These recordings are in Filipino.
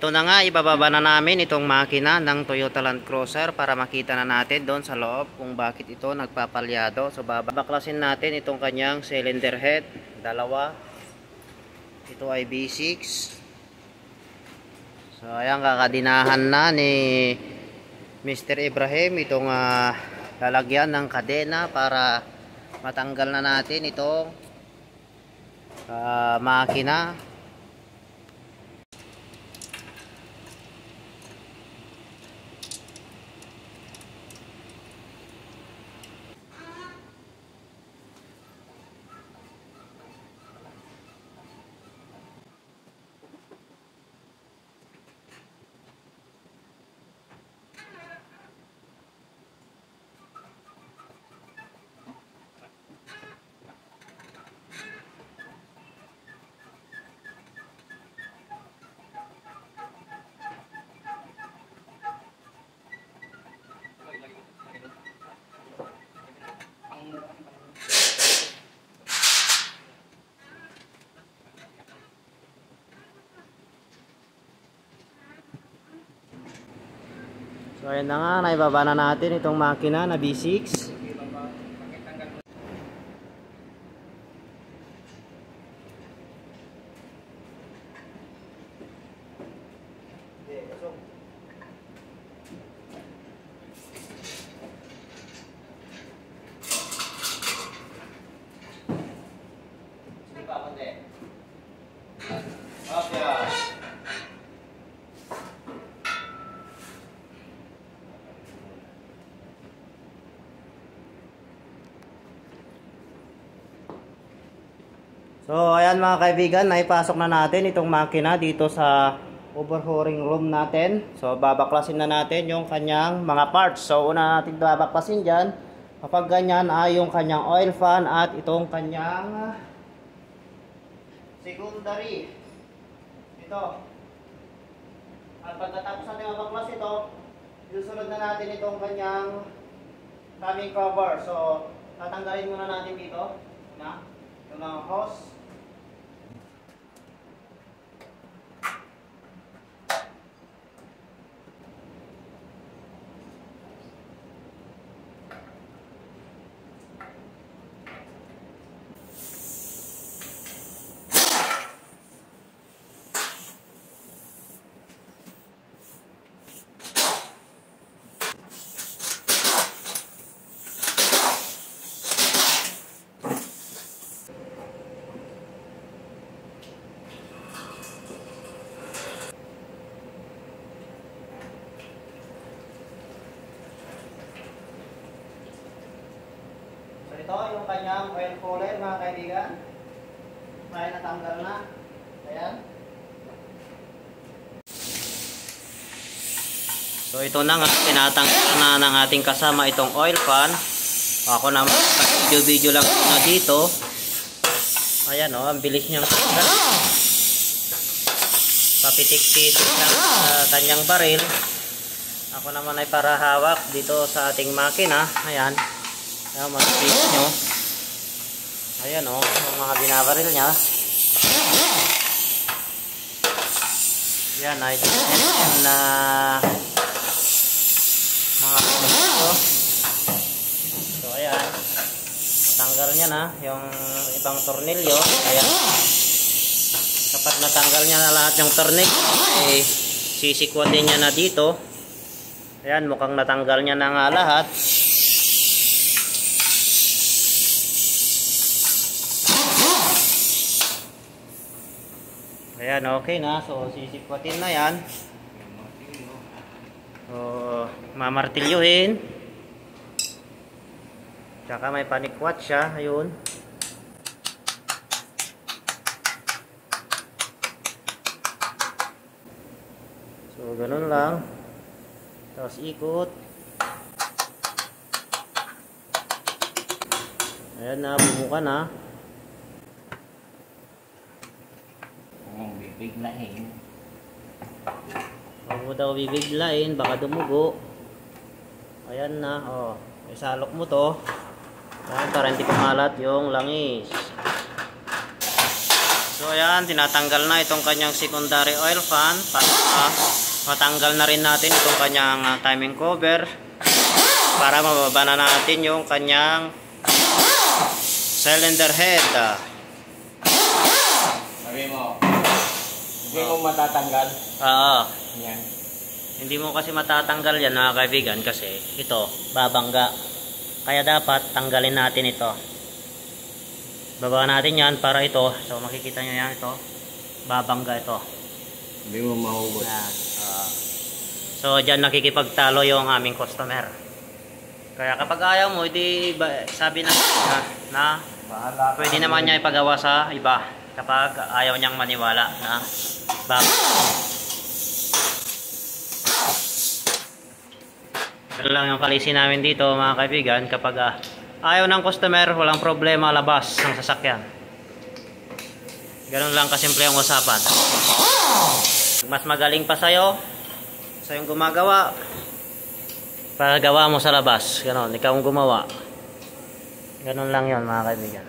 ito na nga, ibababa na namin itong makina ng Toyota Land Cruiser para makita na natin doon sa loob kung bakit ito nagpapalyado. So babaklasin natin itong kanyang cylinder head, dalawa. Ito ay B6. So ayan, kakadinahan na ni Mr. Ibrahim itong lalagyan ng kadena para matanggal na natin itong makina. So ayan na nga, naibaba na natin itong makina na B6. So ayan mga kaibigan, naipasok na natin itong makina dito sa overhauling room natin. So babaklasin na natin yung kanyang mga parts. So una natin babaklasin dyan, kapag ganyan ay yung kanyang oil fan at itong kanyang secondary. Ito. At pagkatapos natin mabaklas ito, susunod na natin itong kanyang timing cover. So tatanggalin muna natin dito na yung mga hose. Ito yung kanyang oil cooler mga kaibigan. Kaya natanggal na. Ayan. So ito na nga, tinatanggal na ng ating kasama itong oil fan. Ako naman, video lang na dito. Ayan o, ang bilis niyang tanggal. Papitik-pitik ng kanyang baril. Ako naman ay para hawak dito sa ating makina. Ayan. Ayan, mag-fix nyo. Ayan o, yung mga binabaril niya. Ayan, ay na mga ito. So ayan, tanggal niya na yung ibang tornilyo. Ayan, kapag natanggal niya na lahat yung tornilyo, eh, sisikwatin niya na dito. Ayan, mukhang natanggal niya na nga lahat. Ayan, okay na. So, sisikwatin na yan. So, mamartilyuhin. Tsaka may panikwat siya. Ayun. So, ganun lang. Tapos ikot. Ayan na, bumuka na. Biglain. Huwag mo daw bibiglain, baka dumugo. Ayan na, oh. Isalok mo to. Ayan, para hindi kumalat yung langis. So ayan, tinatanggal na itong kanyang secondary oil fan para matanggal na rin natin itong kanyang timing cover para mababa na natin yung kanyang cylinder head. Sabi mo, hindi mo matatanggal? Oo. Yan. Hindi mo kasi matatanggal yan mga kaibigan kasi ito, babangga. Kaya dapat tanggalin natin ito. Baba natin yan para ito. So makikita nyo yan ito. Babangga ito. Hindi mo mahugot. Yan. So dyan nakikipagtalo yung aming customer. Kaya kapag ayaw mo, hindi sabi na pwede naman niya ipagawa sa iba kapag ayaw niyang maniwala na babangga. Ito lang yung kalisin namin dito mga kaibigan. Kapag ayaw ng customer, walang problema, labas ng sasakyan. Ganun lang kasimple ang usapan. Mas magaling pa sa'yo, sa yung gumagawa, pagawa mo sa labas. Ganun, ikaw ang gumawa. Ganun lang yon mga kaibigan.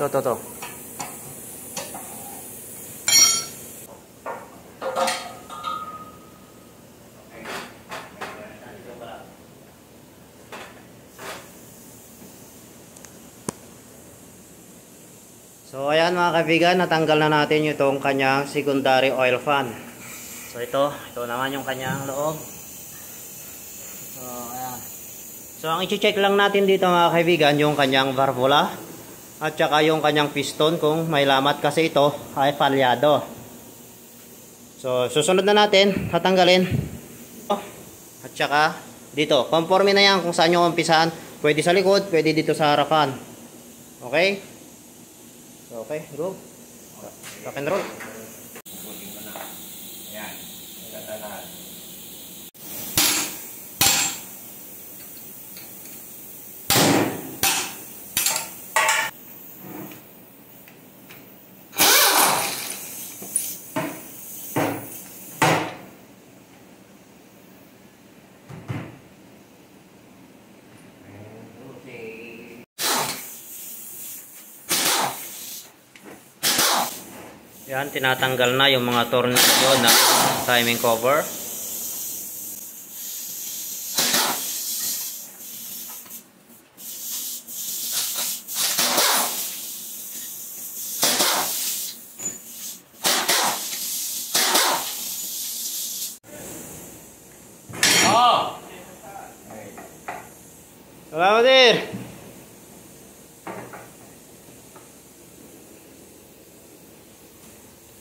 To. So ayan mga kaibigan, natanggal na natin itong kanyang secondary oil fan. So ito naman yung kanyang loob. So ayan. So ang i-check lang natin dito mga kaibigan, yung kanyang valvula at saka yung kanyang piston kung may lamat kasi ito ay palyado. So susunod na natin, tatanggalin. At saka dito, conforme na yan kung saan yung umpisahan. Pwede sa likod, pwede dito sa harapan. Okay? Okay, go. Rock and roll. Yan. Ganda na. Yan, tinatanggal na yung mga tornilyo na timing cover. Salamat din.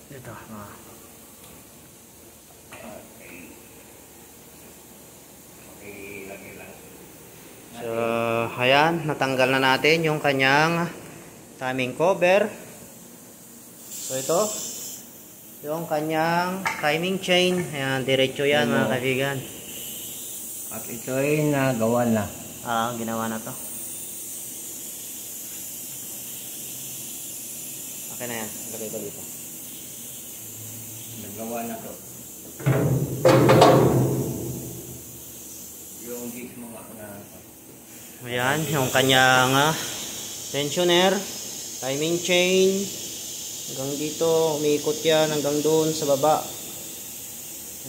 Ito. So, ayan, natanggal na natin yung kanyang timing cover. So, ito yung kanyang timing chain. Ayan, diretso yan mga kaibigan. At ito ay nagawa na. Ginawa na to. Okay na yan. Lagay ko dito. Nagawa na to. Yung gis mga na. Ayan, yung kanyang tensioner, timing chain. Hanggang dito, umiikot yan hanggang doon sa baba.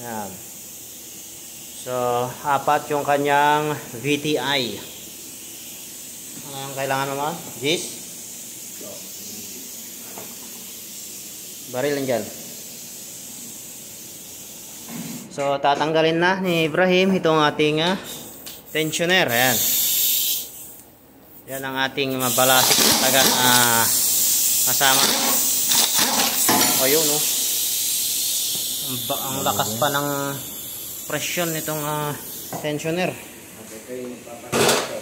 Ayan. So, 4 yung kanyang VTI. Ano yung kailangan naman? Gis? Baril lang dyan. So, tatanggalin na ni Ibrahim itong ating tensioner. Ayan. Yan ang ating mabalasik taga kasama. O yun, oh. Ang lakas pa ng presyon nitong tensioner. Ito yung papalit ito.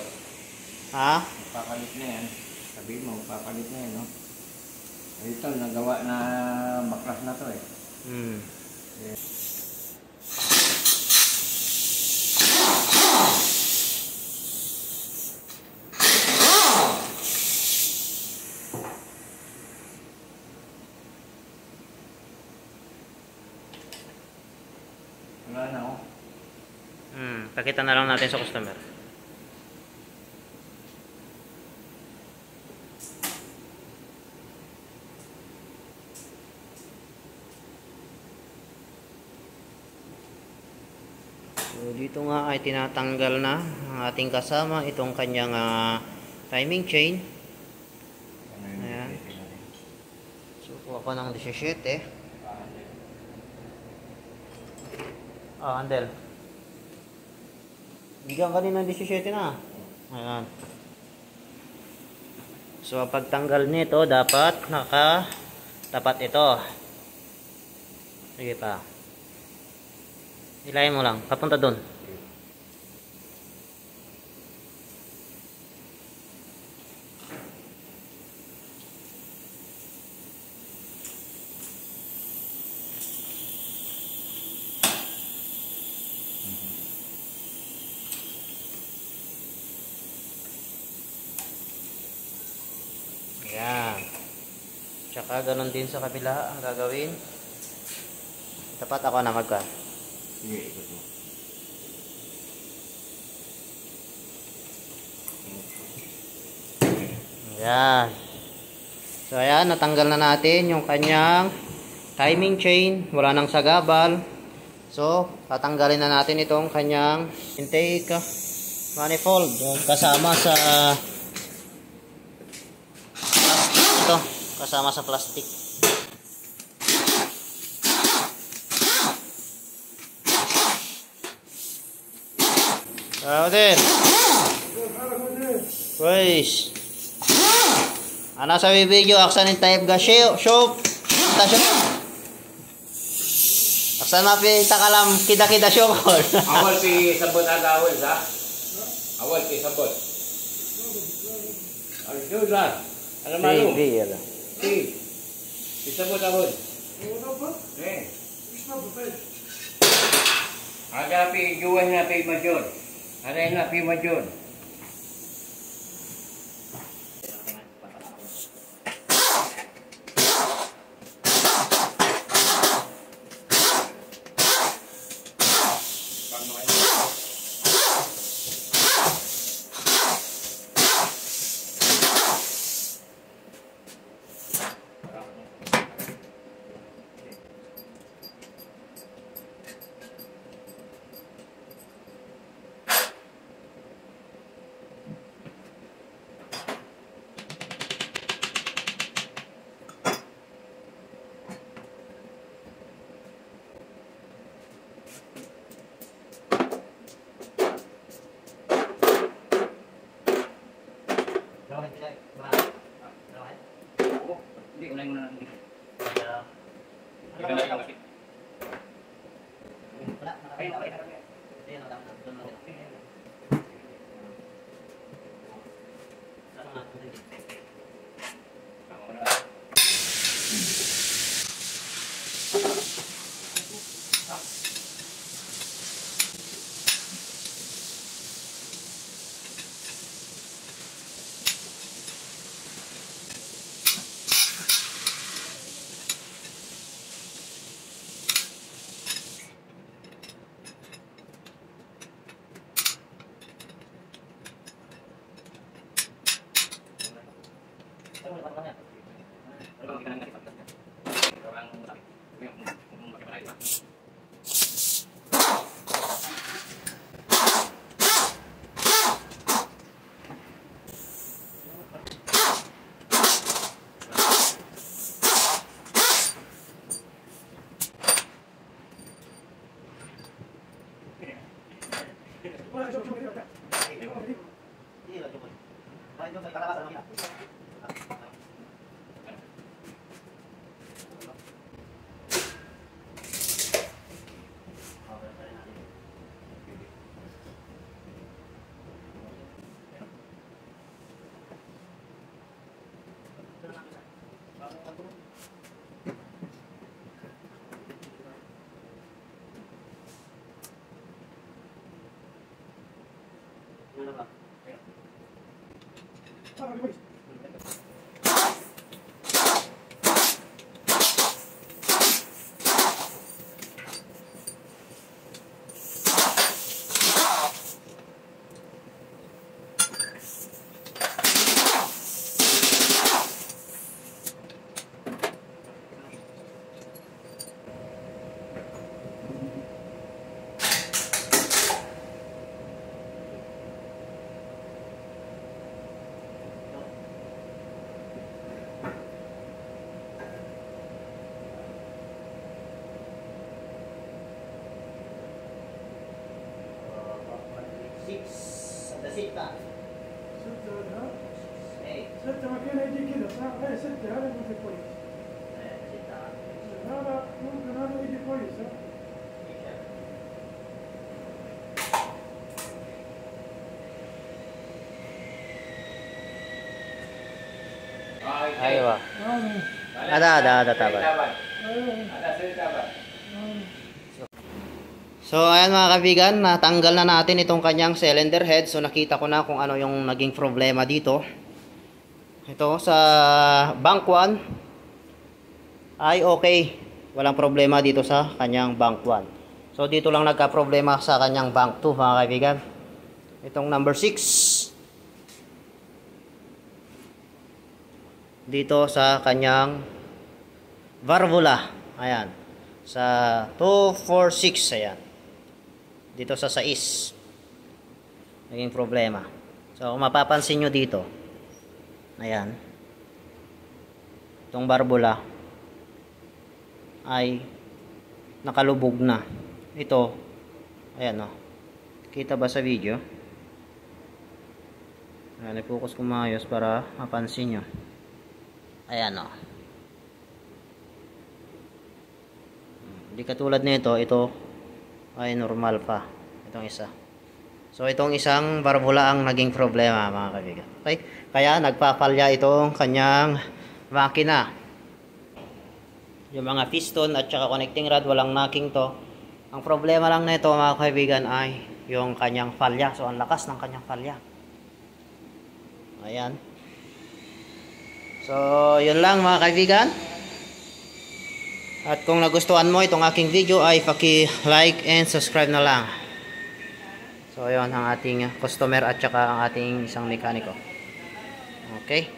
Ha? Papalit na yan. Sabi mo, papalit na yan, no? Ito, nagawa na baklas na to eh. Yeah. Pakita na lang natin sa customer. So, dito nga ay tinatanggal na ang ating kasama itong kanyang timing chain. Ayan. So, kuha ko ng 17. Handle. Bigyan kanina ng 17 na. Ayan. So, ang pagtanggal nito, dapat tapat ito. Sige pa. Ilayin mo lang. Papunta dun. Ayan. Tsaka ganun din sa kabila ang gagawin. Tapat ako na magka. Sige, ikot mo. Ayan. So ayan, natanggal na natin yung kanyang timing chain. Wala nang sagabal. So, tatanggalin na natin itong kanyang intake manifold. Kasama sa plastic ito. Kasama sa plastic. Din. Guys. Ano sa video aksan yung type ga shop. Aksan na pinta kalam kita shop. Awal pi sabot aga awal sa. Awal pi sabot. Ano lang? Ano malu? Pi sabot awal. Ada pi jual na pi major. Ada na pi major. Hindi, unahin mo na lang. Ano ba ستة. ستة ده. ايه. ستة مكان يجي كده صح؟ ايه ستة هذا ممكن كويس. ستة. هذا ممكن هذا يجي كويس ها. ايوه. Ada tabat. So ayan mga kaibigan, natanggal na natin itong kanyang cylinder head. So nakita ko na kung ano yung naging problema dito. Ito sa bank 1 ay okay. Walang problema dito sa kanyang bank 1. So dito lang nagka-problema sa kanyang bank 2 mga kaibigan. Itong number 6. Dito sa kanyang valvula. Ayan. Sa 246 ayan. Dito sa 6 naging problema. So kung mapapansin nyo dito, ayan, itong valvula ay nakalubog na. Ito, ayan o, kita ba sa video? Ayan, i-focus ko maayos para mapansin nyo. Ayan o, hindi katulad nito, ito ay normal pa. Itong isa. So itong isang valvula ang naging problema mga kaibigan. Okay? Kaya nagpapalya itong kanyang makina. Yung mga piston at saka connecting rod walang knocking to. Ang problema lang nito mga kaibigan ay yung kanyang falya. So ang lakas ng kanyang falya. Ayan. So yun lang mga kaibigan. At kung nagustuhan mo itong aking video ay paki-like and subscribe na lang. So yun ang ating customer at saka ang ating isang mekaniko. Okay.